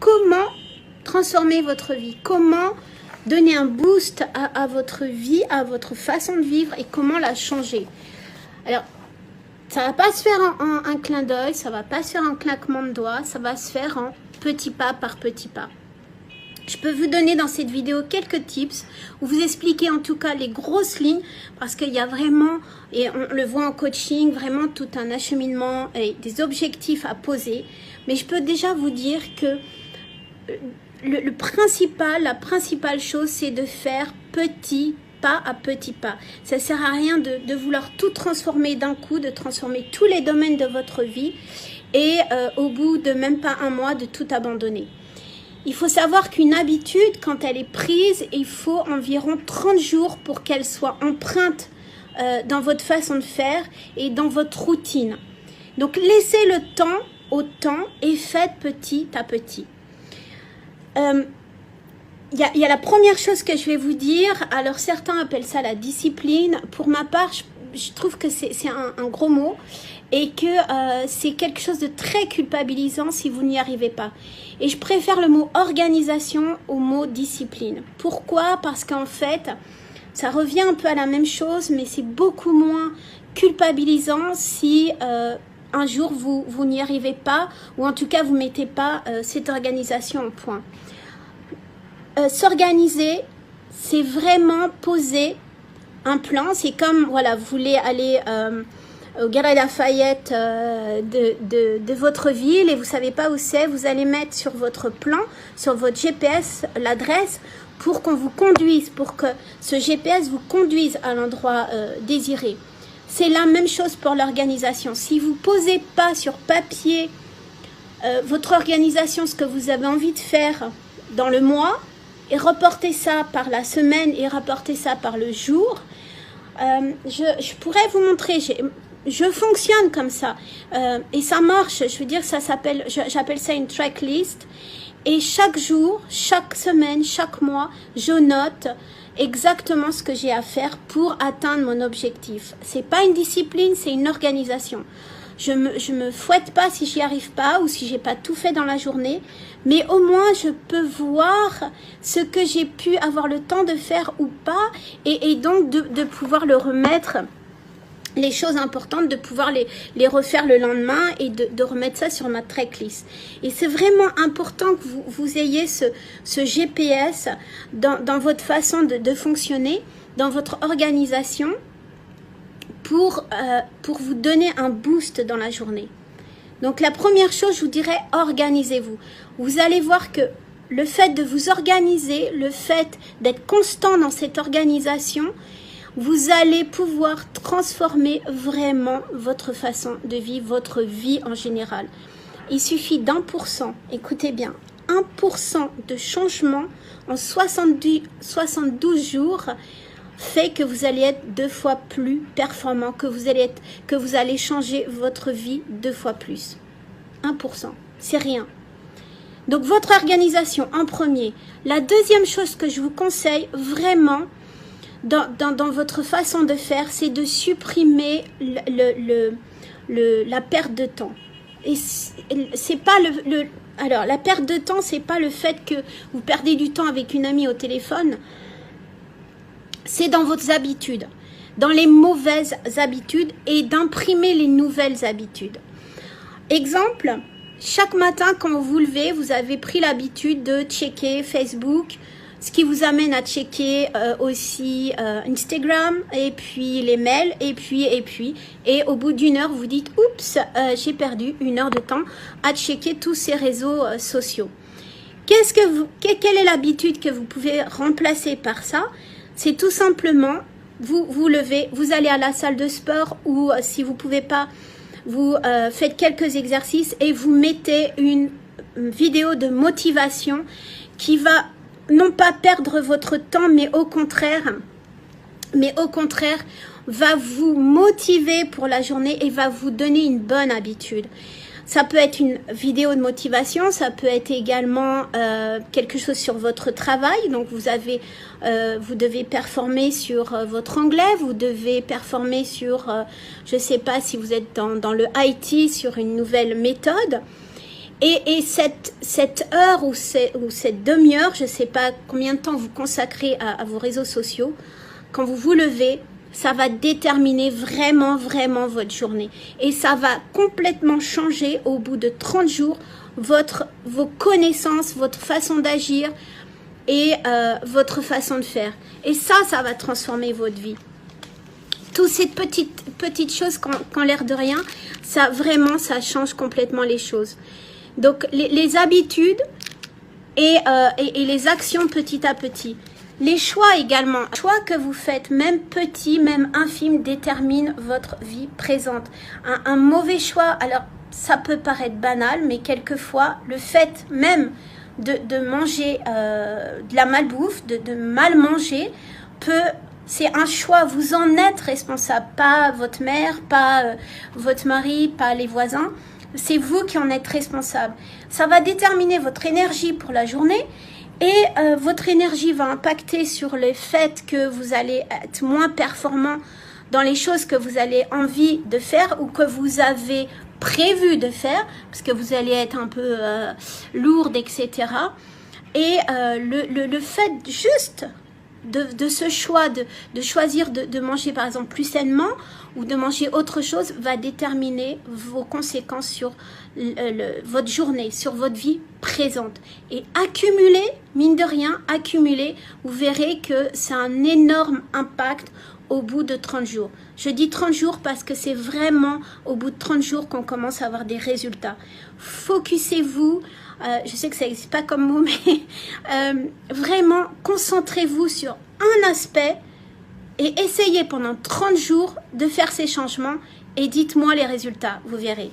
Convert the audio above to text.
comment transformer votre vie, comment donner un boost à votre vie, à votre façon de vivre et comment la changer. Alors, ça va pas se faire en un clin d'œil, ça va pas se faire en claquement de doigts, ça va se faire en petit pas par petit pas. Je peux vous donner dans cette vidéo quelques tips où vous expliquer en tout cas les grosses lignes parce qu'il y a vraiment, et on le voit en coaching, vraiment tout un acheminement et des objectifs à poser. Mais je peux déjà vous dire que la principale chose, c'est de faire petit pas à petit pas. Ça sert à rien de vouloir tout transformer d'un coup, de transformer tous les domaines de votre vie et au bout de même pas un mois de tout abandonner. Il faut savoir qu'une habitude, quand elle est prise, il faut environ 30 jours pour qu'elle soit empreinte dans votre façon de faire et dans votre routine. Donc, laissez le temps au temps et faites petit à petit. Il y a la première chose que je vais vous dire. Alors, certains appellent ça la discipline. Pour ma part, je trouve que c'est un gros mot et que c'est quelque chose de très culpabilisant si vous n'y arrivez pas. Et je préfère le mot organisation au mot discipline. Pourquoi? Parce qu'en fait, ça revient un peu à la même chose, mais c'est beaucoup moins culpabilisant si un jour vous n'y arrivez pas, ou en tout cas vous ne mettez pas cette organisation au point. S'organiser, c'est vraiment poser un plan. C'est comme, voilà, vous voulez aller au Galeries Lafayette de votre ville et vous ne savez pas où c'est, vous allez mettre sur votre plan, sur votre GPS, l'adresse pour qu'on vous conduise, pour que ce GPS vous conduise à l'endroit désiré. C'est la même chose pour l'organisation. Si vous ne posez pas sur papier votre organisation, ce que vous avez envie de faire dans le mois, et reportez ça par la semaine et reportez ça par le jour, je pourrais vous montrer, je fonctionne comme ça et ça marche. Je veux dire, j'appelle ça une tracklist et chaque jour, chaque semaine, chaque mois, je note exactement ce que j'ai à faire pour atteindre mon objectif. C'est pas une discipline, c'est une organisation. Je me fouette pas si j'y arrive pas ou si j'ai pas tout fait dans la journée, mais au moins je peux voir ce que j'ai pu avoir le temps de faire ou pas et donc de pouvoir le remettre, les choses importantes, de pouvoir les refaire le lendemain et de remettre ça sur ma tracklist. Et c'est vraiment important que vous ayez ce GPS dans votre façon de fonctionner, dans votre organisation, pour vous donner un boost dans la journée. Donc la première chose, je vous dirais, organisez-vous. Vous allez voir que le fait de vous organiser, le fait d'être constant dans cette organisation, vous allez pouvoir transformer vraiment votre façon de vivre, votre vie en général. Il suffit d'1%, écoutez bien, 1% de changement en 72 jours fait que vous allez être 2 fois plus performant, que vous allez changer votre vie 2 fois plus. 1%, c'est rien. Donc votre organisation en premier. La deuxième chose que je vous conseille vraiment dans votre façon de faire, c'est de supprimer la perte de temps. Et c'est pas alors la perte de temps, c'est pas le fait que vous perdez du temps avec une amie au téléphone. C'est dans vos habitudes, dans les mauvaises habitudes et d'imprimer les nouvelles habitudes. Exemple, chaque matin quand vous vous levez, vous avez pris l'habitude de checker Facebook, ce qui vous amène à checker aussi Instagram et puis les mails et puis. Et au bout d'une heure, vous dites « Oups, j'ai perdu 1 heure de temps à checker tous ces réseaux sociaux. » Quelle est l'habitude que vous pouvez remplacer par ça? C'est tout simplement, vous levez, vous allez à la salle de sport ou si vous ne pouvez pas, vous faites quelques exercices et vous mettez une vidéo de motivation qui va non pas perdre votre temps, mais au contraire, va vous motiver pour la journée et va vous donner une bonne habitude. Ça peut être une vidéo de motivation, ça peut être également quelque chose sur votre travail. Donc vous devez performer sur votre anglais, vous devez performer sur, je ne sais pas si vous êtes dans le IT, sur une nouvelle méthode. Et cette heure ou cette demi-heure, je ne sais pas combien de temps vous consacrez à vos réseaux sociaux, quand vous vous levez, ça va déterminer vraiment, vraiment votre journée. Et ça va complètement changer au bout de 30 jours vos connaissances, votre façon d'agir et votre façon de faire. Et ça va transformer votre vie. Toutes ces petites choses, quand l'air de rien, ça change complètement les choses. Donc, les habitudes et les actions petit à petit. Les choix également. Les choix que vous faites, même petits, même infimes, déterminent votre vie présente. Un mauvais choix, alors ça peut paraître banal, mais quelquefois, le fait même de manger de la malbouffe, de mal manger, c'est un choix, vous en êtes responsable, pas votre mère, pas votre mari, pas les voisins. C'est vous qui en êtes responsable. Ça va déterminer votre énergie pour la journée et votre énergie va impacter sur le fait que vous allez être moins performant dans les choses que vous avez envie de faire ou que vous avez prévu de faire, parce que vous allez être un peu lourde, etc. Et le fait juste de ce choix, de choisir de manger par exemple plus sainement ou de manger autre chose va déterminer vos conséquences sur votre journée, sur votre vie présente. Et accumuler, mine de rien, accumuler, vous verrez que c'est un énorme impact au bout de 30 jours. Je dis 30 jours parce que c'est vraiment au bout de 30 jours qu'on commence à avoir des résultats. Focussez-vous. Je sais que ça n'existe pas comme mot, mais vraiment, concentrez-vous sur un aspect et essayez pendant 30 jours de faire ces changements et dites-moi les résultats, vous verrez.